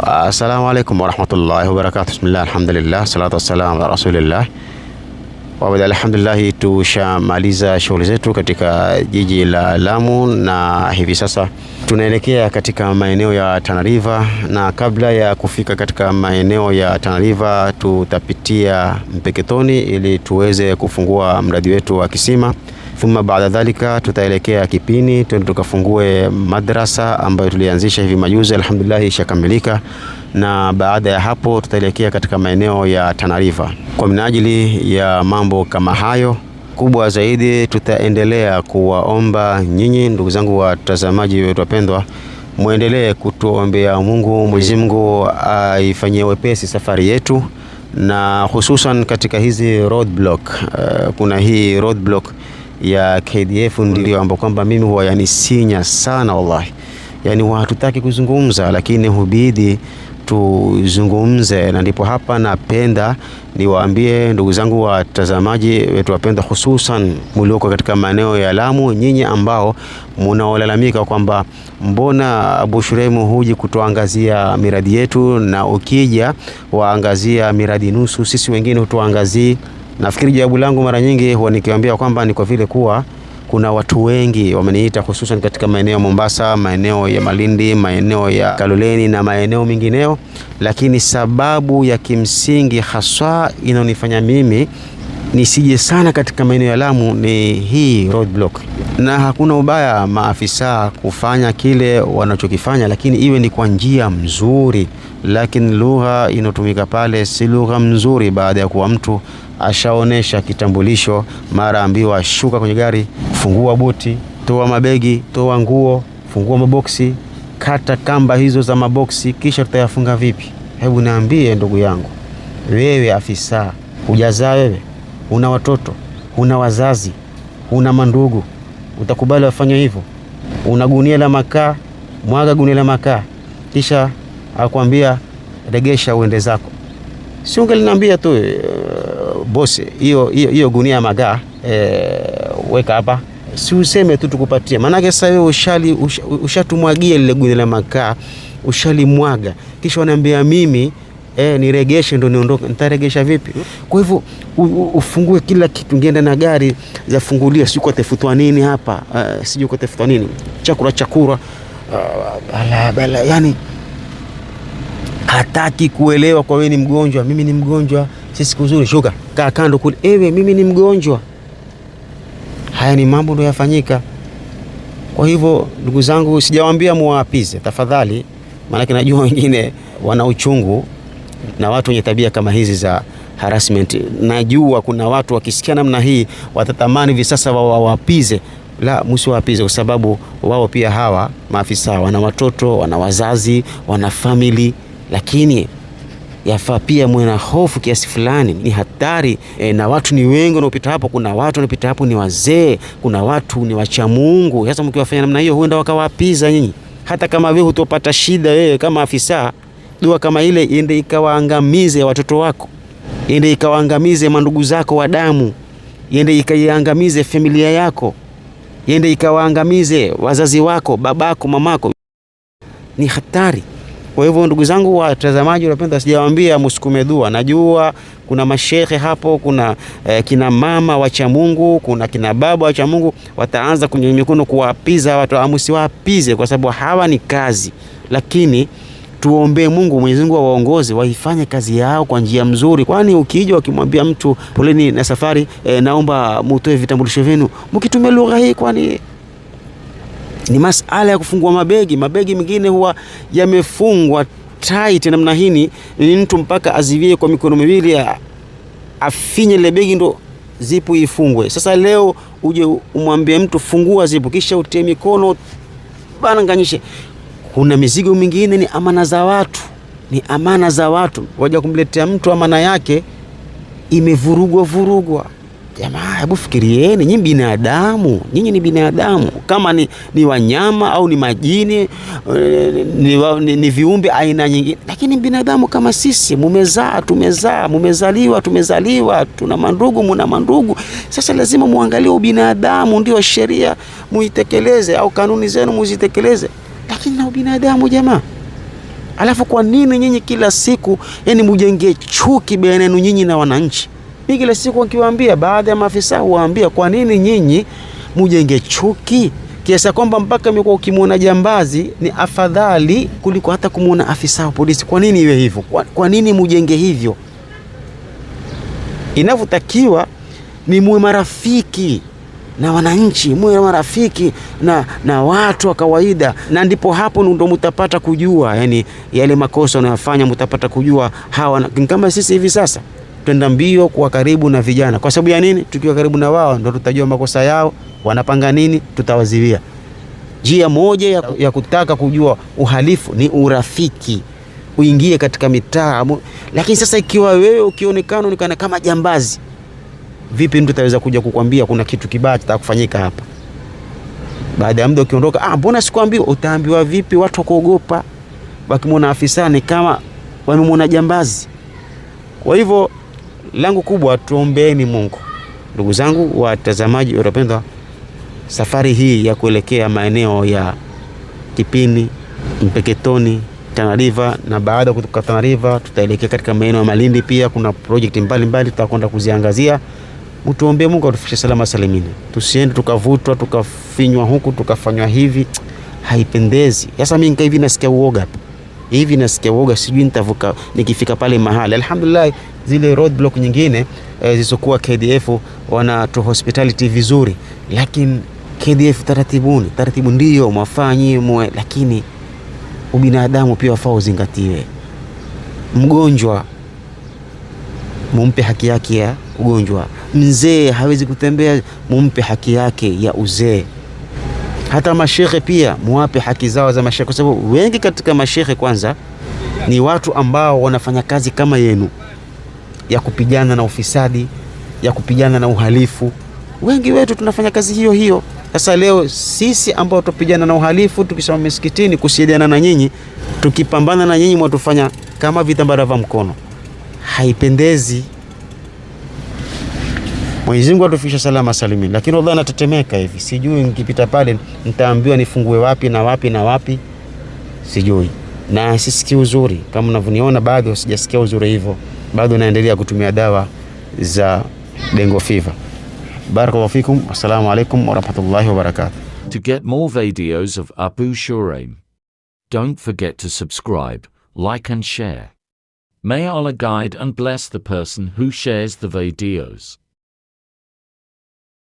Assalamu alaikum warahmatullahi wabarakatuh. Bismillah, alhamdulillah, salatu wassalamu ala rasulillah. Wabada, alhamdulillah, tushamaliza shughuli zetu katika jiji la Lamu na hivi sasa tunaelekea katika maeneo ya Tana River, na kabla ya kufika katika maeneo ya Tana River tutapitia Mpeketoni ili tuweze kufungua mradi wetu wa kisima. Thumma baada dhalika tutaelekea Kipini twende tukafungue madrasa ambayo tulianzisha hivi majuzi, alhamdulillah ishakamilika. Na baada ya hapo tutaelekea katika maeneo ya Tana River. Kwa minajili ya mambo kama hayo, kubwa zaidi tutaendelea kuwaomba nyinyi ndugu zangu watazamaji wetu wapendwa, muendelee kutuombea Mungu, Mwenyezi Mungu aifanyie wepesi safari yetu, na hususan katika hizi roadblock. Kuna hii roadblock ya KDF ndio ambapo kwamba mimi huwa yanisinya sana wallahi. Yani hatutaki kuzungumza lakini hubidi tuzungumze, na ndipo hapa napenda niwaambie ndugu zangu watazamaji wetu wapenda, hususan mlioko katika maeneo ya Lamu, nyinyi ambao mnaolalamika kwamba mbona Abu Shuraimu huji kutuangazia miradi yetu, na ukija waangazia miradi nusu, sisi wengine hutuangazii. Nafikiri jawabu langu mara nyingi huwa nikiwaambia kwamba ni kwa vile kuwa kuna watu wengi wameniita, hususan katika maeneo ya Mombasa, maeneo ya Malindi, maeneo ya Kaloleni na maeneo mengineo, lakini sababu ya kimsingi haswa inanifanya mimi nisije sana katika maeneo ya Lamu ni hii roadblock. Na hakuna ubaya maafisa kufanya kile wanachokifanya, lakini iwe ni kwa njia mzuri, lakini lugha inotumika pale si lugha mzuri. Baada ya kuwa mtu ashaonesha kitambulisho, mara ambiwa shuka kwenye gari, fungua buti, toa mabegi, toa nguo, fungua maboksi, kata kamba hizo za maboksi, kisha tutayafunga vipi? Hebu niambie ndugu yangu, wewe afisa, hujazaa wewe, una watoto, una wazazi, una mandugu, utakubali wafanye hivyo? Una gunia la makaa, mwaga gunia la makaa, kisha akwambia regesha uende zako. Si ungeliniambia tu bosi, hiyo gunia ya makaa weka hapa, si useme tu tukupatie. Maana sasa wewe ushatumwagia ile gunia la makaa, ushalimwaga, kisha wanaambia mimi niregeshe ndo niondoke. Nitaregesha vipi? Kwa hivyo ufungue kila kitu, ngienda na gari zafungulia, sio kwa tafutwa nini hapa, sio kwa tafutwa nini, chakura bala, yani hataki kuelewa kwa wewe ni mgonjwa, mimi ni mgonjwa, sisi kuzuri, shuka kaa kando kule, ewe mimi ni mgonjwa. Haya ni mambo ndio yafanyika. Kwa hivyo ndugu zangu, sijawaambia muwaapize tafadhali, maana najua wengine wana uchungu na watu wenye tabia kama hizi za harassment. Najua kuna watu wakisikia namna hii watatamani hivi sasa wawapize. La, msiwapize, kwa sababu wao pia hawa maafisa wana watoto, wana wazazi, wana family, lakini yafaa pia mwe na hofu kiasi fulani. Ni hatari na watu ni wengi wanaopita hapo. Kuna watu wanapita hapo ni wazee, kuna watu ni wacha Mungu. Sasa mkiwafanya namna hiyo huenda wakawapiza nyinyi. Hata kama wewe hutopata shida wewe kama afisa, dua kama ile iende ikawaangamize watoto wako, iende ikawaangamize mandugu zako wa damu, iende ikaiangamize familia yako, iende ikawaangamize wazazi wako, babako, mamako. Ni hatari. Kwa hivyo ndugu zangu watazamaji wanapenda, sijawaambia msukume dua. Najua kuna mashehe hapo, kuna kina mama wacha Mungu, kuna kina baba wacha Mungu, wataanza kunyanyua mikono kuwapiza watu. Amsiwapize, kwa sababu hawa ni kazi, lakini tuombe Mungu, Mwenyezi Mungu awaongoze waifanye kazi yao kwa njia mzuri. Kwani ukija ukimwambia mtu poleni na safari, naomba mutoe vitambulisho vyenu, mkitumia lugha hii, kwani ni masala ya kufungua mabegi mengine huwa yamefungwa tight namna hii, ni mtu mpaka azivie kwa mikono miwili, afinye ile begi ndo zipu ifungwe. Sasa leo uje umwambie mtu fungua zipu, kisha utie mikono bana nganyishe. Kuna mizigo mingine ni amana za watu, waje kumletea mtu amana yake imevurugwa. Jamaa, hebu fikirieni, nyinyi binadamu, nyinyi ni binadamu. Kama ni wanyama au ni majini, ni viumbe aina nyingine, lakini binadamu kama sisi. Tumezaliwa, tuna mandugu, muna mandugu. Sasa lazima muangalie ubinadamu, ndio sheria muitekeleze, au kanuni zenu muzitekeleze. Lakini na ubinadamu jamaa, Alafu kwa nini nyinyi kila siku yani mujenge chuki baina yenu nyinyi na wananchi? Mimi kila siku nikiwaambia, baadhi ya maafisa huwaambia, kwa nini nyinyi mujenge chuki kiasi kwamba mpaka mko ukimwona jambazi ni afadhali kuliko hata kumuona afisa wa polisi? Kwa nini iwe hivyo? Kwa nini mujenge hivyo? Inavyotakiwa ni muwe marafiki na wananchi, muwe marafiki na watu wa kawaida, na ndipo hapo ndo mtapata kujua yani yale makosa wanayofanya, mtapata kujua hawa. Kama sisi hivi sasa twenda mbio kuwa karibu na vijana. Kwa sababu ya nini? Tukiwa karibu na wao ndo tutajua makosa yao, wanapanga nini, tutawaziwia. Njia moja ya kutaka kujua uhalifu ni urafiki, uingie katika mitaa. Lakini sasa ikiwa wewe ukionekana kama jambazi, vipi mtu ataweza kuja kukwambia kuna kitu kibaya kitakufanyika hapa? Baada ya muda ukiondoka, mbona sikwambia? Utaambiwa vipi? Watu wakuogopa, wakimwona afisa ni kama wamemwona jambazi. Kwa hivyo langu kubwa, tuombeeni Mungu. Ndugu zangu watazamaji wapendwa, safari hii ya kuelekea maeneo ya Kipini, Mpeketoni, Tana River, na baada kutoka Tana River tutaelekea katika maeneo ya Malindi. Pia kuna project mbalimbali tutakwenda kuziangazia. Mtuombe Mungu atufikishe salama salimini. Tusiende tukavutwa, tukafinywa huku, tukafanywa hivi. Haipendezi. Sasa mimi hivi nasikia uoga hapa. Hivi nasikia uoga, sijui nitavuka nikifika pale mahali. Alhamdulillah, zile roadblock nyingine zilizokuwa KDF wana to hospitality vizuri, lakini KDF taratibu ndio mwafanyi mwe, lakini ubinadamu pia wafaa uzingatiwe. Mgonjwa mumpe haki yake ya ugonjwa. Mzee hawezi kutembea, mumpe haki yake ya uzee. Hata mashehe pia muwape haki zao za mashehe, kwa sababu wengi katika mashehe kwanza ni watu ambao wanafanya kazi kama yenu ya kupigana na ufisadi, ya kupigana na uhalifu. Wengi wetu tunafanya kazi hiyo hiyo. Sasa leo sisi ambao tupigana na uhalifu, tukisema misikitini kusaidiana na nyinyi, tukipambana na nyinyi mwatufanya kama vitambara vya mkono. Haipendezi. Mwenyezi Mungu atufikishe salama salimini. Lakini wallahi natetemeka hivi. Sijui nikipita pale nitaambiwa nifungue wapi na wapi na wapi. Sijui. Na sisikii uzuri. Kama mnavyoniona bado sijasikia uzuri hivyo. Bado naendelea kutumia dawa za dengue fever. Barakallahu fikum. Assalamu alaikum wa rahmatullahi wa barakatuh. To get more videos of Abu Shuraim, don't forget to subscribe, like and share. May Allah guide and bless the person who shares the videos.